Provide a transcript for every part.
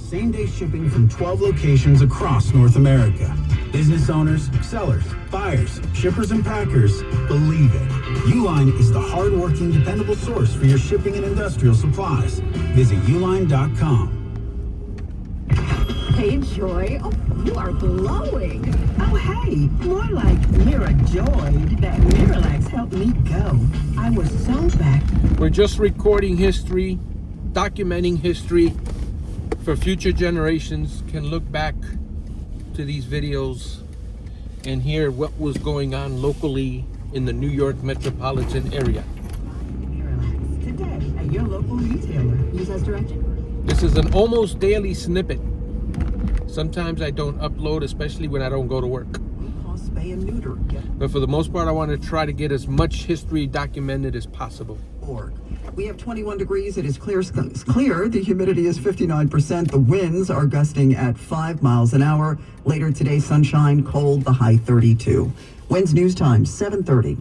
same-day shipping from 12 locations across North America. Business owners, sellers, buyers, shippers, and packers believe it. Uline is the hard-working, dependable source for your shipping and industrial supplies. Visit uline.com. Hey, Joy. Oh, you are glowing. Oh, hey, more like Mira joyed that Miralax helped me go. I was so back. We're just recording history, documenting history for future generations can look back to these videos and hear what was going on locally in the New York metropolitan area. Miralax today at your local retailer. Use as directed. This is an almost daily snippet. Sometimes I don't upload, especially when I don't go to work. I'll spay and neuter. But for the most part, I want to try to get as much history documented as possible. We have 21 degrees. It is clear. The humidity is 59%. The winds are gusting at 5 miles an hour. Later today, sunshine, cold, the high 32. Winds news time, 7:30.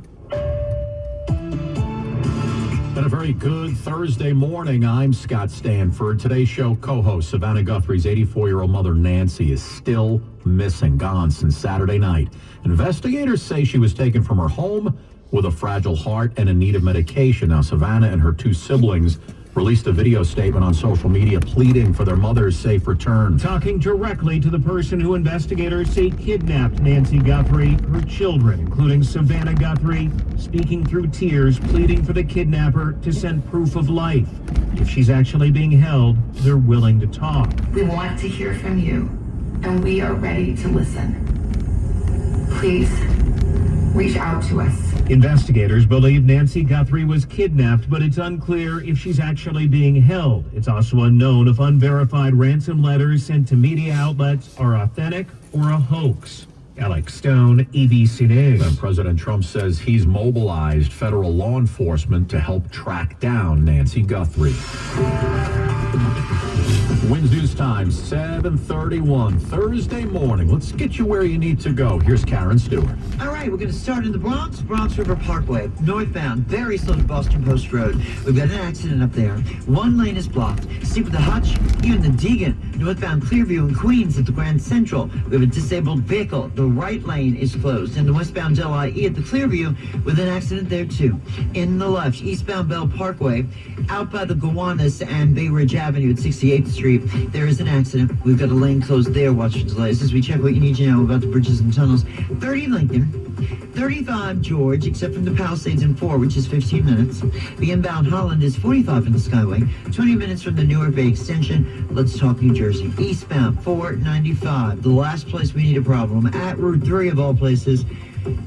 And a very good Thursday morning. I'm Scott Stanford. Today's show co-host Savannah Guthrie's 84-year-old mother Nancy is still missing, gone since Saturday night. Investigators say she was taken from her home with a fragile heart and in need of medication. Now, Savannah and her two siblings released a video statement on social media pleading for their mother's safe return. Talking directly to the person who investigators say kidnapped Nancy Guthrie, her children, including Savannah Guthrie, speaking through tears, pleading for the kidnapper to send proof of life. If she's actually being held, they're willing to talk. We want to hear from you, and we are ready to listen. Please reach out to us. Investigators believe Nancy Guthrie was kidnapped, but it's unclear if she's actually being held. It's also unknown if unverified ransom letters sent to media outlets are authentic or a hoax. Alex Stone, ABC News. And President Trump says he's mobilized federal law enforcement to help track down Nancy Guthrie. Winds News Time, 7:31, Thursday morning. Let's get you where you need to go. Here's Karen Stewart. All right, we're going to start in the Bronx River Parkway, northbound, very slow to Boston Post Road. We've got an accident up there. One lane is blocked. Steep with the Hutch, here in the Deegan, northbound Clearview in Queens at the Grand Central. We have a disabled vehicle. The right lane is closed. And the westbound LIE at the Clearview with an accident there too. In the left, eastbound Bell Parkway, out by the Gowanus and Bay Ridge Avenue at 68th Street. There is an accident. We've got a lane closed there. Watch for delays as we check what you need to know about the bridges and tunnels. 30 Lincoln, 35 George, except from the Palisades in 4, which is 15 minutes. The inbound Holland is 45 in the Skyway, 20 minutes from the Newark Bay Extension. Let's talk New Jersey. Eastbound 495, the last place we need a problem, at Route 3 of all places.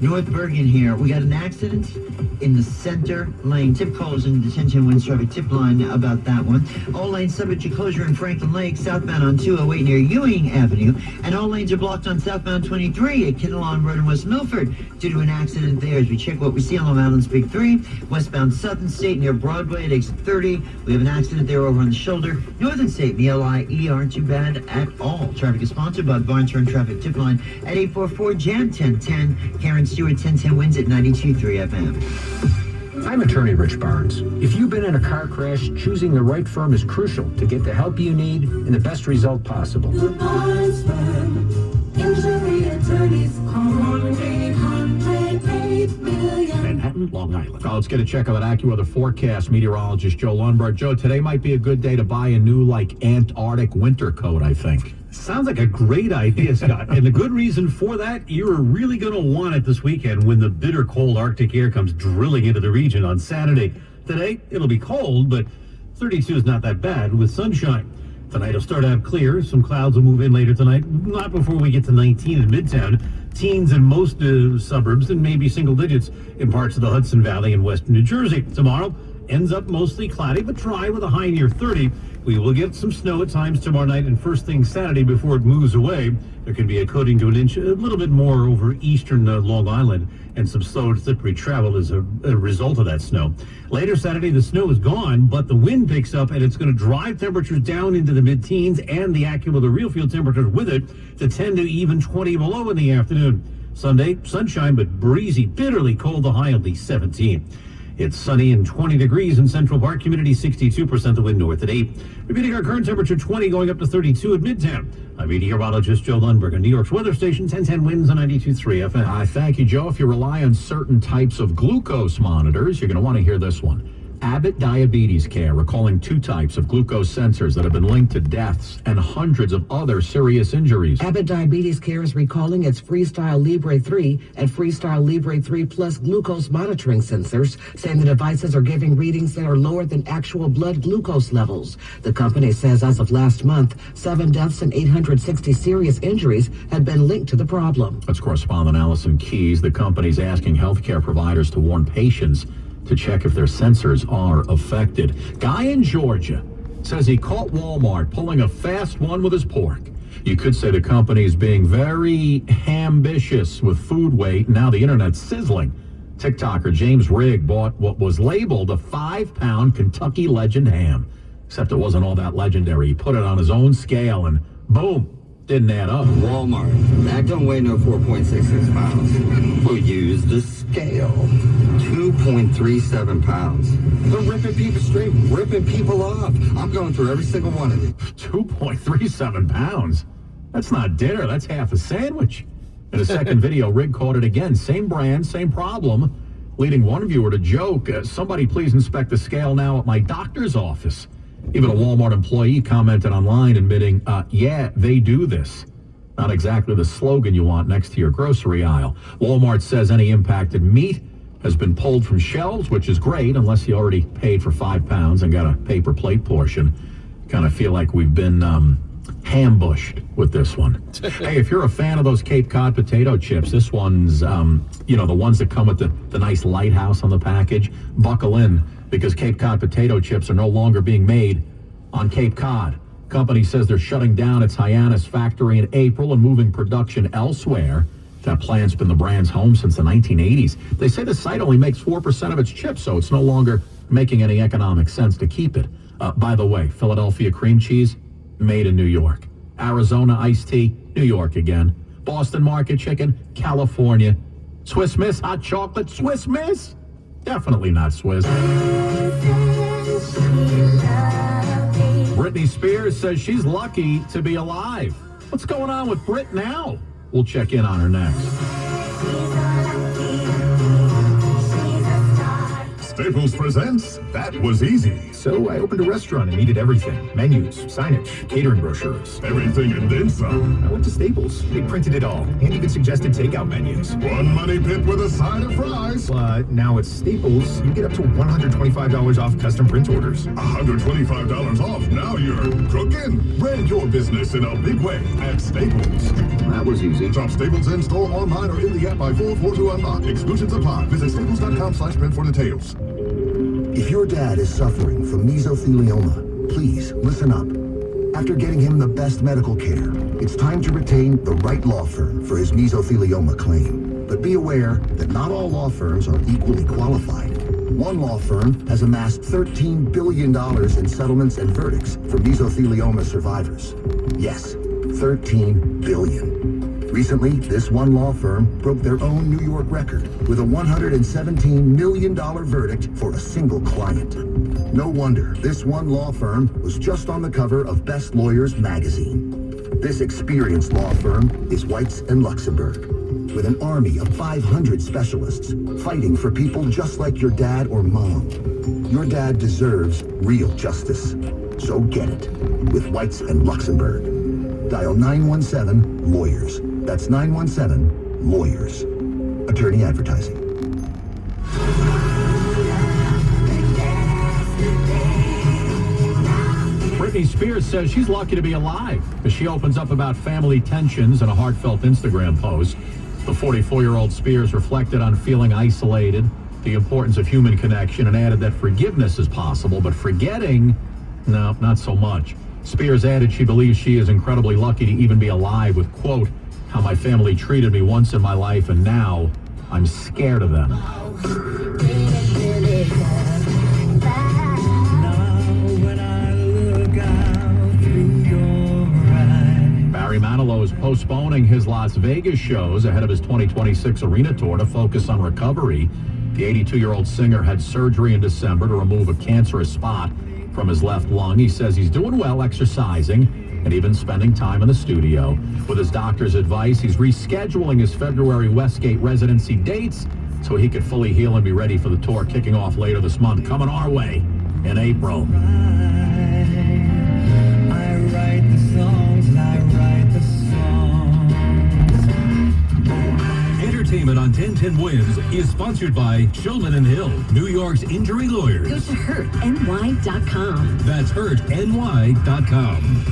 North Bergen here. We got an accident in the center lane. Tip calls in detention winds traffic tip line about that one. All lanes subject to closure in Franklin Lake, southbound on 208 near Ewing Avenue. And all lanes are blocked on southbound 23 at Kinnelon Road in West Milford due to an accident there. As we check what we see on Long Island's Big 3, westbound Southern State near Broadway at exit 30. We have an accident there over on the shoulder. Northern State, the LIE aren't too bad at all. Traffic is sponsored by Barn Turn Traffic Tip Line at 844-JAM-1010. Karen Stewart, 1010 wins at 92.3 FM. I'm attorney Rich Barnes. If you've been in a car crash, choosing the right firm is crucial to get the help you need and the best result possible. The Barnes Firm, injury attorneys, call 1-800-8 million. Manhattan, Long Island. Now let's get a check of that AccuWeather forecast. Meteorologist Joe Lundberg. Joe, today might be a good day to buy a new, Antarctic winter coat, I think. Sounds like a great idea, Scott. And the good reason for that, you're really going to want it this weekend when the bitter cold Arctic air comes drilling into the region on Saturday. Today, it'll be cold, but 32 is not that bad with sunshine. Tonight will start out clear. Some clouds will move in later tonight, not before we get to 19 in Midtown. Teens in most suburbs and maybe single digits in parts of the Hudson Valley and western New Jersey. Tomorrow ends up mostly cloudy, but dry with a high near 30. We will get some snow at times tomorrow night and first thing Saturday before it moves away. There can be a coating to an inch, a little bit more over eastern Long Island, and some slow and slippery travel as a result of that snow. Later Saturday, the snow is gone, but the wind picks up and it's going to drive temperatures down into the mid-teens and the AccuWeather real field temperatures with it to 10 to even 20 below in the afternoon. Sunday, sunshine but breezy, bitterly cold, the high will be 17. It's sunny and 20 degrees in Central Park. Humidity 62%. The wind north at 8. We're beating our current temperature 20, going up to 32 at Midtown. I'm meteorologist Joe Lundberg on New York's weather station. 1010 winds on 92.3 FM. Thank you, Joe. If you rely on certain types of glucose monitors, you're going to want to hear this one. Abbott Diabetes Care recalling 2 types of glucose sensors that have been linked to deaths and hundreds of other serious injuries. Abbott Diabetes Care is recalling its Freestyle Libre 3 and Freestyle Libre 3 Plus glucose monitoring sensors, saying the devices are giving readings that are lower than actual blood glucose levels. The company says as of last month, 7 deaths and 860 serious injuries had been linked to the problem. That's correspondent Allison Keys. The company's asking healthcare providers to warn patients to check if their sensors are affected. Guy in Georgia says he caught Walmart pulling a fast one with his pork. You could say the company is being very ambitious with food weight. Now the internet's sizzling. TikToker James Rigg bought what was labeled a 5-pound Kentucky Legend ham. Except it wasn't all that legendary. He put it on his own scale and boom, didn't add up. Walmart. That don't weigh no 4.66 pounds. We'll use the scale. 2.37 pounds. They're ripping people straight, ripping people off. I'm going through every single one of these. 2.37 pounds? That's not dinner. That's half a sandwich. In a second video, Rigg caught it again. Same brand, same problem. Leading one viewer to joke, somebody please inspect the scale now at my doctor's office. Even a Walmart employee commented online admitting, yeah, they do this. Not exactly the slogan you want next to your grocery aisle. Walmart says any impacted meat has been pulled from shelves, which is great, unless you already paid for 5 pounds and got a paper plate portion. Kind of feel like we've been ambushed with this one. Hey, if you're a fan of those Cape Cod potato chips, this one's, the ones that come with the nice lighthouse on the package, buckle in, because Cape Cod potato chips are no longer being made on Cape Cod. Company says they're shutting down its Hyannis factory in April and moving production elsewhere. That plant's been the brand's home since the 1980s. They say the site only makes 4% of its chips, so it's no longer making any economic sense to keep it. By the way, Philadelphia cream cheese, made in New York. Arizona iced tea, New York again. Boston market chicken, California. Swiss Miss hot chocolate, Swiss Miss? Definitely not Swiss. Britney Spears says she's lucky to be alive. What's going on with Brit now? We'll check in on her next. Staples presents That Was Easy. So I opened a restaurant and needed everything. Menus, signage, catering brochures. Everything and then some. I went to Staples. They printed it all and even suggested takeout menus. One money pit with a side of fries. Now at Staples, you get up to $125 off custom print orders. $125 off. Now you're cooking. Brand your business in a big way at Staples. That was easy. Shop Staples in store, online, or in the app by 4/4 to unlock. Exclusions apply. Visit staples.com/print for details. If your dad is suffering from mesothelioma, please listen up. After getting him the best medical care, it's time to retain the right law firm for his mesothelioma claim. But be aware that not all law firms are equally qualified. One law firm has amassed $13 billion in settlements and verdicts for mesothelioma survivors. Yes, $13 billion. Recently, this one law firm broke their own New York record with a $117 million verdict for a single client. No wonder this one law firm was just on the cover of Best Lawyers magazine. This experienced law firm is Whites & Luxembourg, with an army of 500 specialists fighting for people just like your dad or mom. Your dad deserves real justice, so get it with Whites & Luxembourg. Dial 917-LAWYERS. That's 917-LAWYERS. Attorney advertising. Britney Spears says she's lucky to be alive as she opens up about family tensions in a heartfelt Instagram post. The 44-year-old Spears reflected on feeling isolated, the importance of human connection, and added that forgiveness is possible, but forgetting, no, not so much. Spears added she believes she is incredibly lucky to even be alive with, quote, how my family treated me once in my life and now I'm scared of them. Barry Manilow is postponing his Las Vegas shows ahead of his 2026 arena tour to focus on recovery. The 82-year-old singer had surgery in December to remove a cancerous spot from his left lung. He says he's doing well, exercising, and even spending time in the studio. With his doctor's advice, he's rescheduling his February Westgate residency dates so he could fully heal and be ready for the tour kicking off later this month, coming our way in April. I write the songs, I write the songs. Entertainment on 1010 Wins is sponsored by Shulman & Hill, New York's injury lawyers. Go to hurtny.com. That's hurtny.com.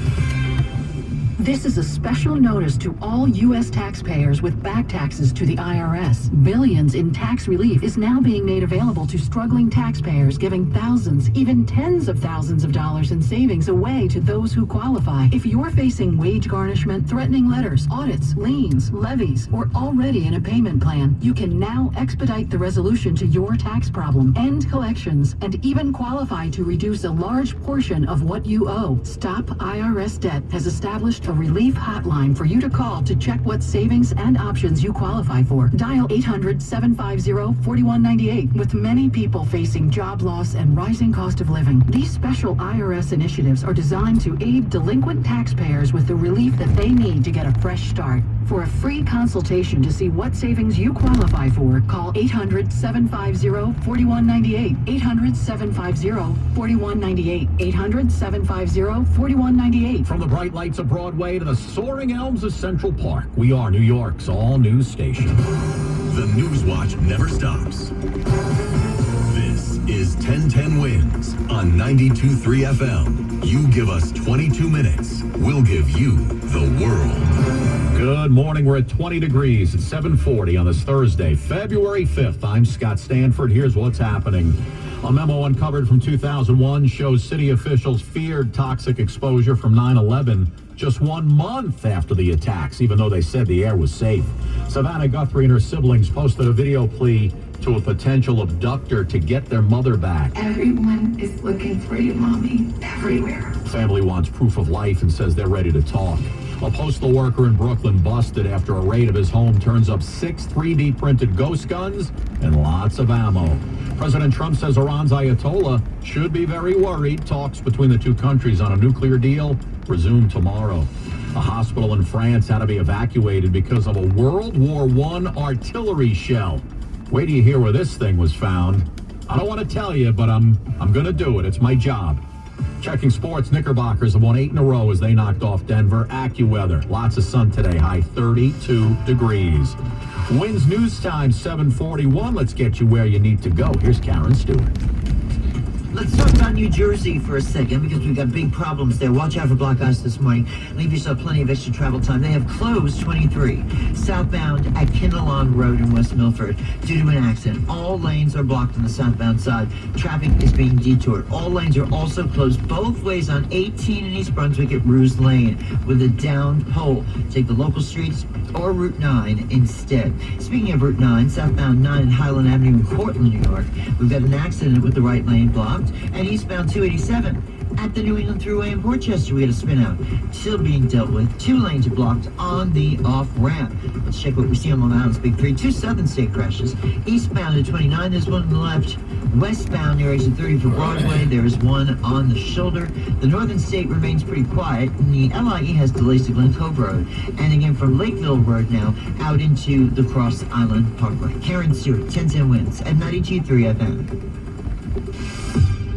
This is a special notice to all U.S. taxpayers with back taxes to the IRS. Billions in tax relief is now being made available to struggling taxpayers, giving thousands, even tens of thousands of dollars in savings away to those who qualify. If you're facing wage garnishment, threatening letters, audits, liens, levies, or already in a payment plan, you can now expedite the resolution to your tax problem, end collections, and even qualify to reduce a large portion of what you owe. Stop IRS Debt has established a relief hotline for you to call to check what savings and options you qualify for. Dial 800-750-4198. With many people facing job loss and rising cost of living, these special IRS initiatives are designed to aid delinquent taxpayers with the relief that they need to get a fresh start. For a free consultation to see what savings you qualify for, call 800-750-4198. 800-750-4198. 800-750-4198. From the bright lights of Broadway to the soaring elms of Central Park, we are New York's all-news station. The News Watch never stops. This is 1010 Wins on 92.3 FM. You give us 22 minutes, we'll give you the world. Good morning. We're at 20 degrees at 7:40 on this Thursday, February 5th. I'm Scott Stanford. Here's what's happening. A memo uncovered from 2001 shows city officials feared toxic exposure from 9/11 just 1 month after the attacks, even though they said the air was safe. Savannah Guthrie and her siblings posted a video plea to a potential abductor to get their mother back. Everyone is looking for you, Mommy. Everywhere. Family wants proof of life and says they're ready to talk. A postal worker in Brooklyn busted after a raid of his home turns up 6 3D printed ghost guns and lots of ammo. President Trump says Iran's Ayatollah should be very worried. Talks between the two countries on a nuclear deal resume tomorrow. A hospital in France had to be evacuated because of a World War I artillery shell. Wait till you hear where this thing was found. I don't want to tell you, but I'm going to do it. It's my job. Checking sports, Knickerbockers have won 8 in a row as they knocked off Denver. AccuWeather, lots of sun today, high 32 degrees. Wins News Time, 7:41. Let's get you where you need to go. Here's Karen Stewart. Let's talk about New Jersey for a second because we've got big problems there. Watch out for black ice this morning. Leave yourself plenty of extra travel time. They have closed 23 southbound at Kinnelon Road in West Milford due to an accident. All lanes are blocked on the southbound side. Traffic is being detoured. All lanes are also closed both ways on 18 in East Brunswick at Ruse Lane with a downed pole. Take the local streets or Route 9 instead. Speaking of Route 9, southbound 9 and Highland Avenue in Cortland, New York, we've got an accident with the right lane blocked. And eastbound 287 at the New England Thruway in Portchester, we had a spin out. Still being dealt with. 2 lanes are blocked on the off ramp. Let's check what we see on Long Island's Big 3. 2 southern state crashes. Eastbound at 29, there's one on the left. Westbound near exit 30 for Broadway, there is one on the shoulder. The northern state remains pretty quiet, and the LIE has delays to Glen Cove Road. And again from Lakeville Road now out into the Cross Island Parkway. Karen Stewart, 1010 Wins at 92.3 FM.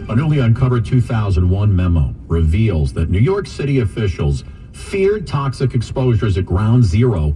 A newly uncovered 2001 memo reveals that New York City officials feared toxic exposures at Ground Zero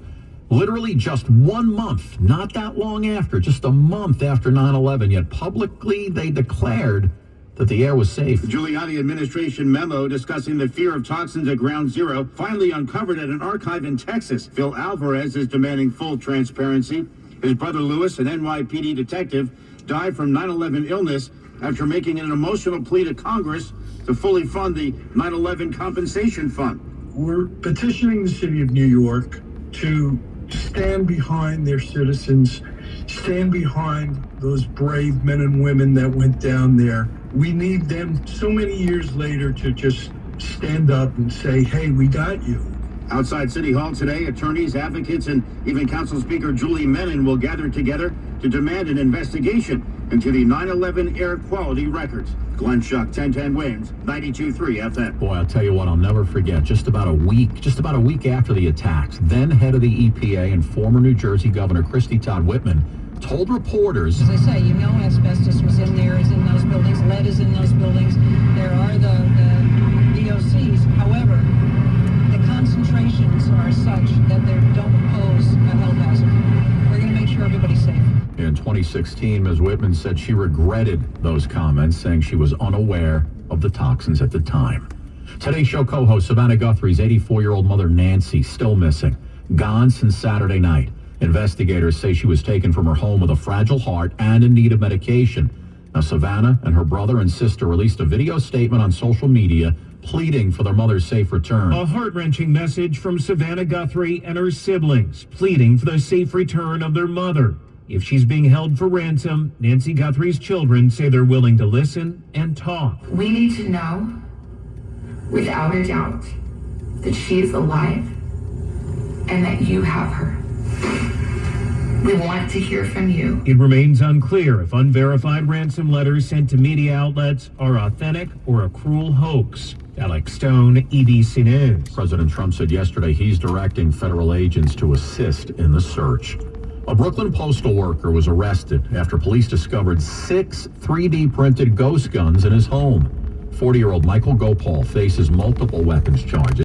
literally just 1 month, not that long after, just a month after 9/11, yet publicly they declared that the air was safe. The Giuliani administration memo discussing the fear of toxins at Ground Zero finally uncovered at an archive in Texas. Phil Alvarez is demanding full transparency. His brother Louis, an NYPD detective, died from 9/11 illness after making an emotional plea to Congress to fully fund the 9/11 compensation fund. We're petitioning the city of New York to stand behind their citizens, stand behind those brave men and women that went down there. We need them so many years later to just stand up and say, hey, we got you. Outside City Hall today, attorneys, advocates, and even Council Speaker Julie Menin will gather together to demand an investigation into the 9/11 air quality records. Glenn Schuck, 1010 Wins, 92.3 FM. Boy, I'll tell you what, I'll never forget. Just about a week after the attacks, then head of the EPA and former New Jersey Governor Christy Todd Whitman told reporters, as I say, you know asbestos was in there, is in those buildings, lead is in those buildings. There are the VOCs. However, the concentrations are such that they don't pose a health hazard. We're going to make sure everybody's safe. In 2016, Ms. Whitman said she regretted those comments, saying she was unaware of the toxins at the time. Today's show co-host Savannah Guthrie's 84-year-old mother Nancy still missing, gone since Saturday night. Investigators say she was taken from her home with a fragile heart and in need of medication. Now, Savannah and her brother and sister released a video statement on social media pleading for their mother's safe return. A heart-wrenching message from Savannah Guthrie and her siblings, pleading for the safe return of their mother. If she's being held for ransom, Nancy Guthrie's children say they're willing to listen and talk. We need to know, without a doubt, that she is alive and that you have her. We want to hear from you. It remains unclear if unverified ransom letters sent to media outlets are authentic or a cruel hoax. Alex Stone, EBC News. President Trump said yesterday he's directing federal agents to assist in the search. A Brooklyn postal worker was arrested after police discovered 6 3D printed ghost guns in his home. 40-year-old Michael Gopal faces multiple weapons charges.